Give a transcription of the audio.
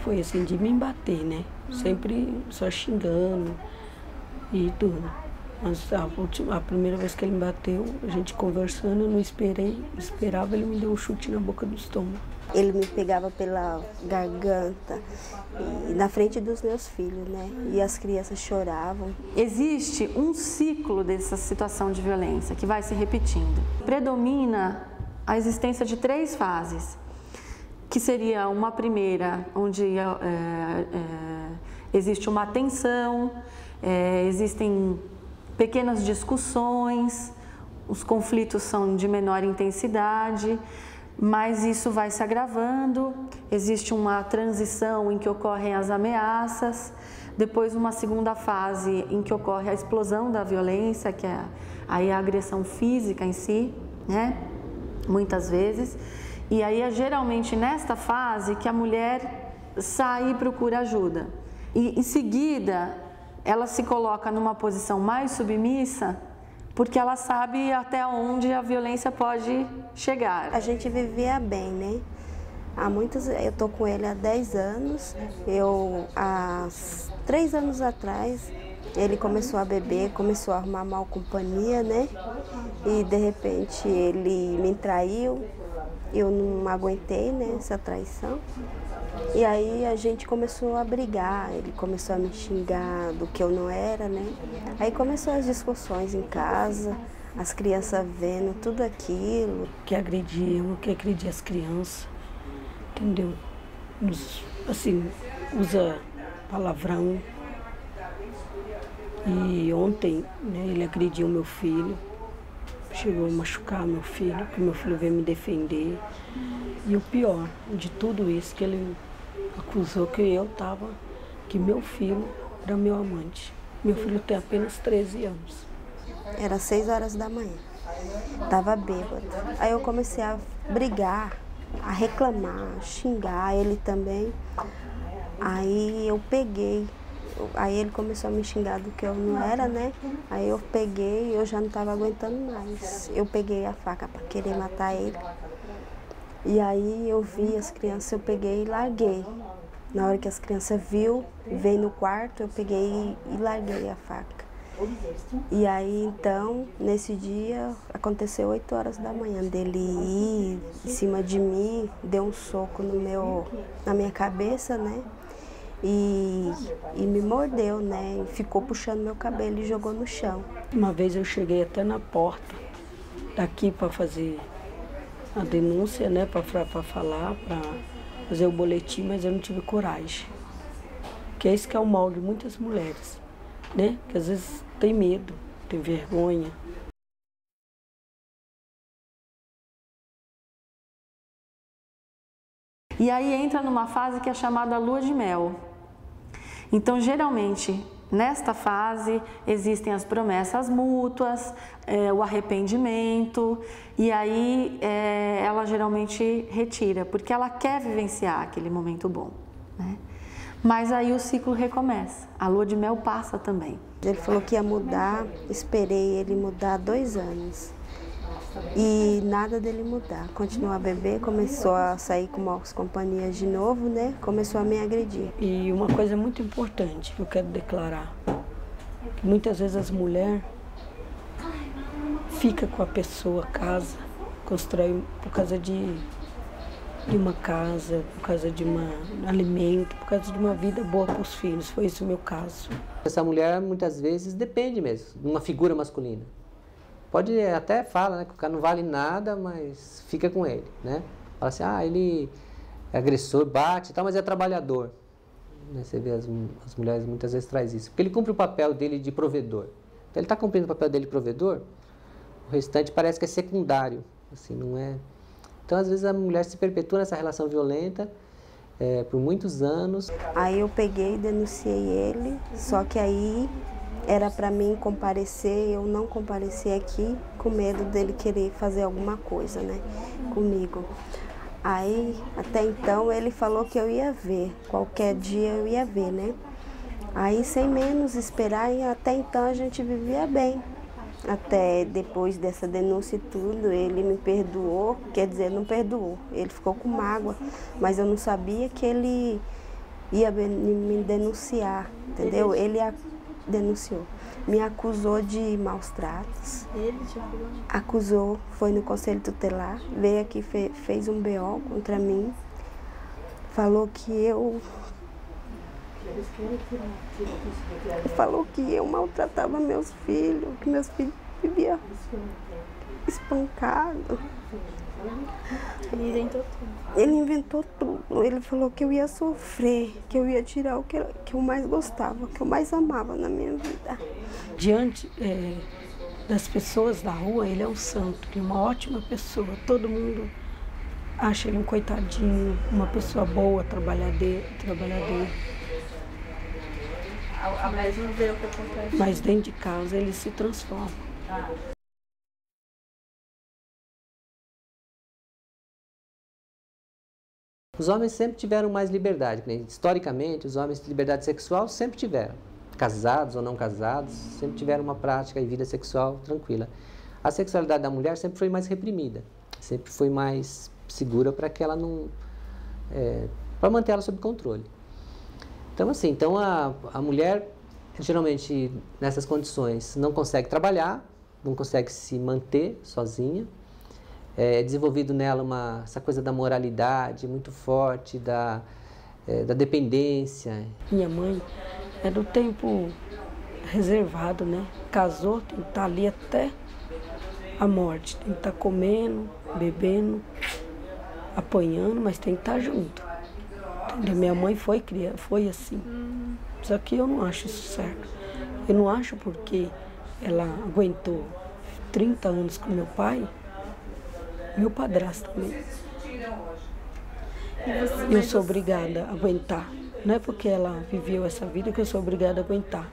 foi assim, de me bater, né? Sempre só xingando e tudo. Mas a primeira vez que ele me bateu, a gente conversando, eu não esperava, ele me deu um chute na boca do estômago. Ele me pegava pela garganta e na frente dos meus filhos, né? E as crianças choravam. Existe um ciclo dessa situação de violência que vai se repetindo. Predomina a existência de 3 fases, que seria uma primeira, onde existe uma tensão, existem pequenas discussões, os conflitos são de menor intensidade, mas isso vai se agravando, existe uma transição em que ocorrem as ameaças, depois uma segunda fase em que ocorre a explosão da violência, que é aí a agressão física em si, né? Muitas vezes, e aí é geralmente nesta fase que a mulher sai e procura ajuda. E em seguida, ela se coloca numa posição mais submissa, porque ela sabe até onde a violência pode chegar. A gente vivia bem, né? Eu tô com ele há 10 anos, há 3 anos atrás, ele começou a beber, começou a arrumar mal companhia, né? E de repente ele me traiu, eu não aguentei, né, essa traição. E aí a gente começou a brigar, ele começou a me xingar do que eu não era, né? Aí começou as discussões em casa, as crianças vendo tudo aquilo. Que agredia eu, que agredia as crianças, entendeu? Assim, usa palavrão. E ontem, né, ele agrediu meu filho, chegou a machucar meu filho, que meu filho veio me defender. E o pior de tudo isso, que ele acusou que meu filho era meu amante. Meu filho tem apenas 13 anos. Era 6 horas da manhã, estava bêbado. Aí eu comecei a brigar, a reclamar, a xingar ele também. Aí eu peguei, aí ele começou a me xingar do que eu não era, né? Aí eu peguei, eu já não estava aguentando mais. Eu peguei a faca para querer matar ele. E aí eu vi as crianças, eu peguei e larguei. Na hora que as crianças veio no quarto, eu peguei e larguei a faca. E aí então, nesse dia, aconteceu 8 horas da manhã, dele ir em cima de mim, deu um soco na minha cabeça, né? E me mordeu, né? E ficou puxando meu cabelo e jogou no chão. Uma vez eu cheguei até na porta daqui para fazer a denúncia, né, para falar, para fazer o boletim, mas eu não tive coragem. Que é isso que é o mal de muitas mulheres, né? Que às vezes tem medo, tem vergonha. E aí entra numa fase que é chamada lua de mel. Então, geralmente, nesta fase, existem as promessas mútuas, o arrependimento, e aí ela geralmente retira, porque ela quer vivenciar aquele momento bom, né? Mas aí o ciclo recomeça, a lua de mel passa também. Ele falou que ia mudar, esperei ele mudar 2 anos. E nada dele mudar, continuou a beber, começou a sair com maus companhias de novo, né? Começou a me agredir. E uma coisa muito importante que eu quero declarar, que muitas vezes as mulheres ficam com a pessoa, casa, constrói por causa de uma casa, por causa de um alimento, por causa de uma vida boa para os filhos. Foi esse o meu caso. Essa mulher muitas vezes depende mesmo de uma figura masculina. Pode até falar, né, que o cara não vale nada, mas fica com ele, né? Fala assim, ele é agressor, bate e tal, mas é trabalhador. Você vê as mulheres muitas vezes traz isso, porque ele cumpre o papel dele de provedor. Então ele está cumprindo o papel dele de provedor, o restante parece que é secundário, assim, não é... Então às vezes a mulher se perpetua nessa relação violenta por muitos anos. Aí eu peguei e denunciei ele, só que aí era para mim comparecer, eu não compareci aqui, com medo dele querer fazer alguma coisa, né, comigo. Aí, até então, ele falou que eu ia ver, qualquer dia eu ia ver, né. Aí, sem menos esperar, e até então a gente vivia bem. Até depois dessa denúncia e tudo, ele me perdoou, quer dizer, não perdoou, ele ficou com mágoa, mas eu não sabia que ele ia me denunciar, entendeu? Ele denunciou. Me acusou de maus tratos. Ele te acusou? Acusou, foi no Conselho Tutelar, veio aqui, fez um BO contra mim. Falou que eu maltratava meus filhos, que meus filhos viviam espancados. Ele inventou tudo. Ele inventou tudo. Ele falou que eu ia sofrer, que eu ia tirar o que eu mais gostava, que eu mais amava na minha vida. Diante das pessoas da rua, ele é um santo, ele é uma ótima pessoa. Todo mundo acha ele um coitadinho, uma pessoa boa, trabalhadeira. Mas não vê o que acontece. Mas dentro de casa ele se transforma. Os homens sempre tiveram mais liberdade, né? Historicamente, os homens de liberdade sexual sempre tiveram. Casados ou não casados, sempre tiveram uma prática e vida sexual tranquila. A sexualidade da mulher sempre foi mais reprimida, sempre foi mais segura para que ela não... para manter ela sob controle. Então, assim, a mulher, geralmente, nessas condições, não consegue trabalhar, não consegue se manter sozinha. É desenvolvido nela essa coisa da moralidade muito forte, da dependência. Minha mãe é do tempo reservado, né? Casou, tem que estar ali até a morte. Tem que estar comendo, bebendo, apanhando, mas tem que estar junto. Entendeu? Minha mãe foi assim. Só que eu não acho isso certo. Eu não acho porque ela aguentou 30 anos com meu pai, meu padrasto também. Eu sou obrigada a aguentar. Não é porque ela viveu essa vida que eu sou obrigada a aguentar.